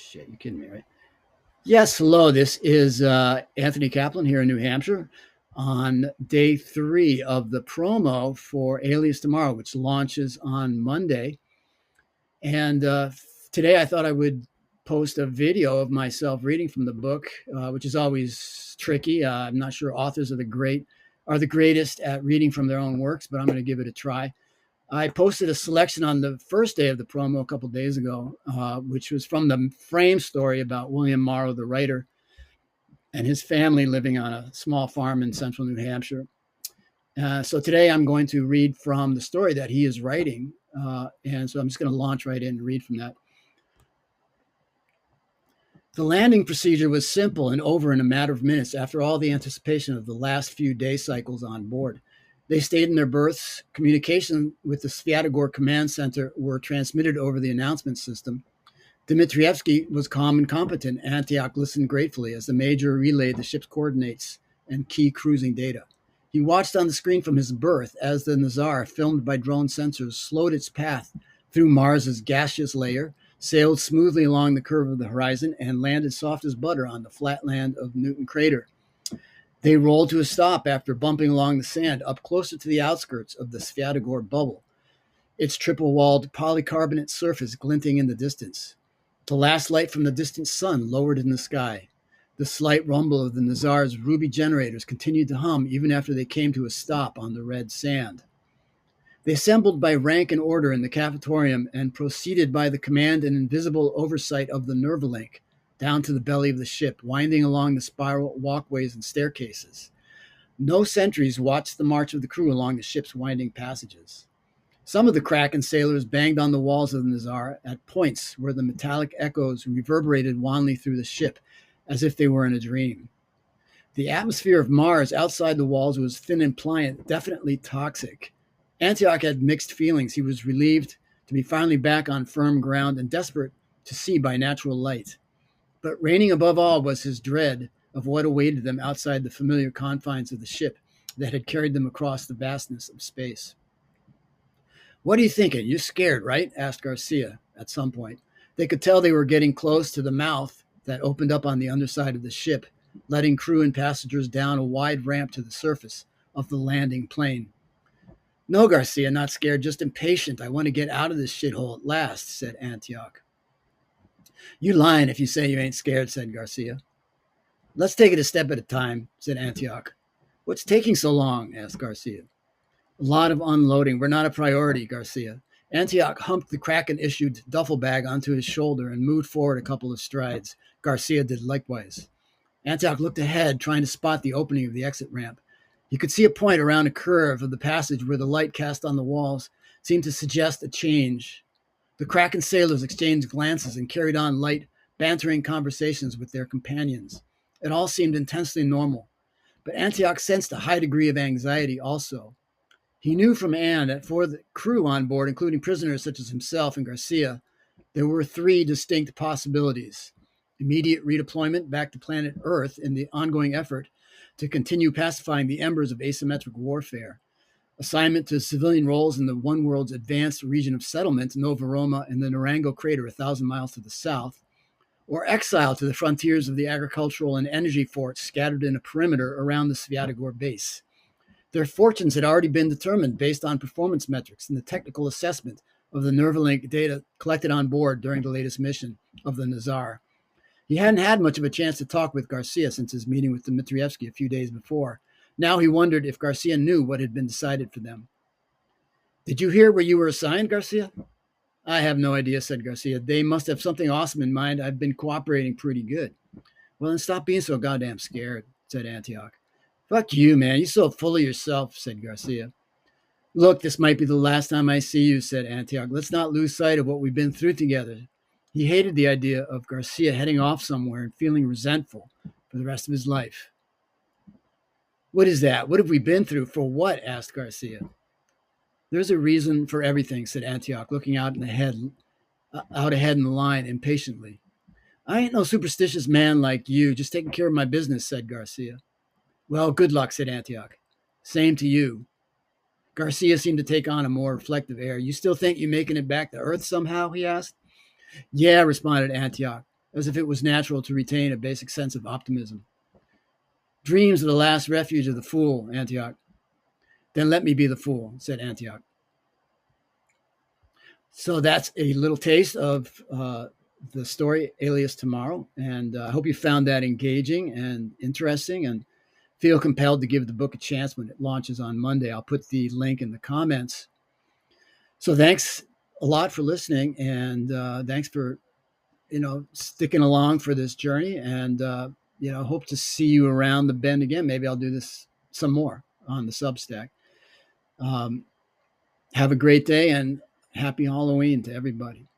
Shit, you kidding me, right? Yes, hello. This is Anthony Kaplan here in New Hampshire on day 3 of the promo for Alias Tomorrow, which launches on Monday. And today I thought I would post a video of myself reading from the book, which is always tricky. I'm not sure authors are the greatest at reading from their own works, but I'm going to give it a try. I posted a selection on the first day of the promo a couple of days ago, which was from the Frame story about William Morrow, the writer, and his family living on a small farm in central New Hampshire. So today I'm going to read from the story that he is writing. And so I'm just going to launch right in and read from that. The landing procedure was simple and over in a matter of minutes after all the anticipation of the last few day cycles on board. They stayed in their berths. Communication with the Svyatogor command center were transmitted over the announcement system. Dmitrievsky was calm and competent. Antioch listened gratefully as the major relayed the ship's coordinates and key cruising data. He watched on the screen from his berth as the Nazar, filmed by drone sensors, slowed its path through Mars's gaseous layer, sailed smoothly along the curve of the horizon, and landed soft as butter on the flat land of Newton Crater. They rolled to a stop after bumping along the sand up closer to the outskirts of the Svyatogor bubble, its triple-walled polycarbonate surface glinting in the distance. The last light from the distant sun lowered in the sky. The slight rumble of the Nazar's ruby generators continued to hum even after they came to a stop on the red sand. They assembled by rank and order in the cafetorium and proceeded by the command and invisible oversight of the Nervalink down to the belly of the ship, winding along the spiral walkways and staircases. No sentries watched the march of the crew along the ship's winding passages. Some of the Kraken sailors banged on the walls of the Nazar at points where the metallic echoes reverberated wanly through the ship, as if they were in a dream. The atmosphere of Mars outside the walls was thin and pliant, definitely toxic. Antioch had mixed feelings. He was relieved to be finally back on firm ground and desperate to see by natural light. But reigning above all was his dread of what awaited them outside the familiar confines of the ship that had carried them across the vastness of space. "What are you thinking? You're scared, right?" asked Garcia at some point. They could tell they were getting close to the mouth that opened up on the underside of the ship, letting crew and passengers down a wide ramp to the surface of the landing plane. "No, Garcia, not scared, just impatient. I want to get out of this shithole at last," said Antioch. "You lying if you say you ain't scared," said Garcia. "Let's take it a step at a time," said Antioch. "What's taking so long?" asked Garcia. "A lot of unloading. We're not a priority, Garcia." Antioch humped the Kraken-issued duffel bag onto his shoulder and moved forward a couple of strides. Garcia did likewise. Antioch looked ahead, trying to spot the opening of the exit ramp. He could see a point around a curve of the passage where the light cast on the walls seemed to suggest a change. The Kraken sailors exchanged glances and carried on light, bantering conversations with their companions. It all seemed intensely normal, but Antioch sensed a high degree of anxiety also. He knew from Anne that for the crew on board, including prisoners such as himself and Garcia, there were 3 distinct possibilities: immediate redeployment back to planet Earth in the ongoing effort to continue pacifying the embers of asymmetric warfare, assignment to civilian roles in the One World's advanced region of settlement, Nova Roma and the Narango crater 1,000 miles to the south, or exile to the frontiers of the agricultural and energy forts scattered in a perimeter around the Svyatogor base. Their fortunes had already been determined based on performance metrics and the technical assessment of the Nervalink data collected on board during the latest mission of the Nazar. He hadn't had much of a chance to talk with Garcia since his meeting with Dmitrievsky a few days before. Now he wondered if Garcia knew what had been decided for them. "Did you hear where you were assigned, Garcia?" "I have no idea," said Garcia. "They must have something awesome in mind. I've been cooperating pretty good." "Well, then stop being so goddamn scared," said Antioch. "Fuck you, man. You're so full of yourself," said Garcia. "Look, this might be the last time I see you," said Antioch. "Let's not lose sight of what we've been through together." He hated the idea of Garcia heading off somewhere and feeling resentful for the rest of his life. "What is that? What have we been through? For what?" asked Garcia. "There's a reason for everything," said Antioch, looking out ahead in the line impatiently. "I ain't no superstitious man like you, just taking care of my business," said Garcia. "Well, good luck," said Antioch. "Same to you." Garcia seemed to take on a more reflective air. "You still think you're making it back to Earth somehow?" he asked. "Yeah," responded Antioch. as if it was natural to retain a basic sense of optimism. Dreams are the last refuge of the fool, Antioch. Then let me be the fool, said Antioch. So that's a little taste of the story Alias Tomorrow. And I hope you found that engaging and interesting and feel compelled to give the book a chance when it launches on Monday. I'll put the link in the comments. So thanks a lot for listening, and thanks for sticking along for this journey. And hope to see you around the bend again. Maybe I'll do this some more on the Substack. Have a great day and happy Halloween to everybody.